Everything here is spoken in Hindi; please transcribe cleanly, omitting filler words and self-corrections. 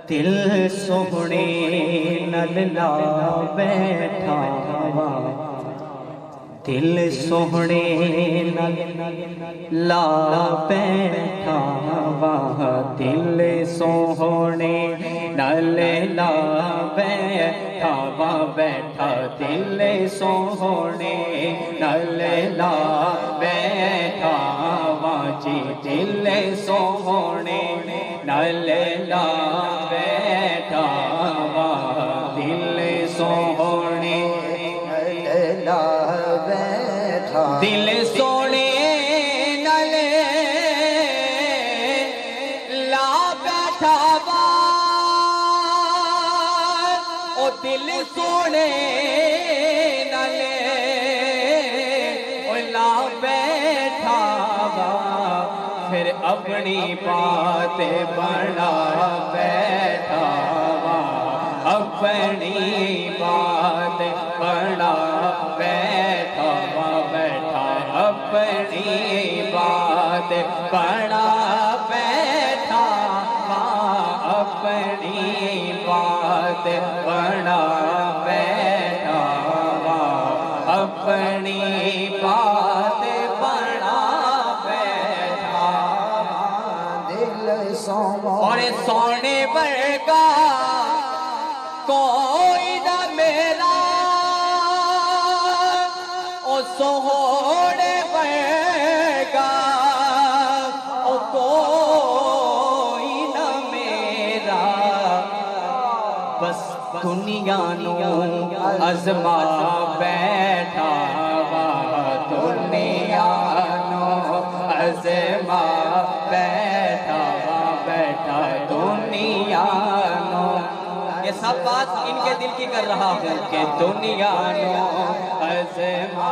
दिल सोहणे नल ला बैठा वा, दिल सोहणे नल ला बैठा वा, दिल सोहणे नल ला बैठा वा, बैठा दिल सोहणे नल ला बैठा वा जी, दिल सोहणे नल ला बैठा वा, दिल सोहणे नल ला बैठा, दिल सोने नल ला बैठा वा, ओ दिल सोने नल ला बैठा वा, फिर अपनी बात बना बैठा वा, अपनी बात बना बैठा वा, बैठा अपनी बात बना बैठा वा, अपनी बात बना बैठा वा, अपनी बात बना बैठा, दिल और सोने वर्गा कोई ना मेरा, ओ सोहने वर्गा ओ कोई ना मेरा, बस दुनिया नो अजमा बैठा वा, दुनिया नो अजमा बैठा वा, बैठा दुनिया नो, सब बात इनके दिल की कर रहा हूँ कि दुनिया नो अज़मा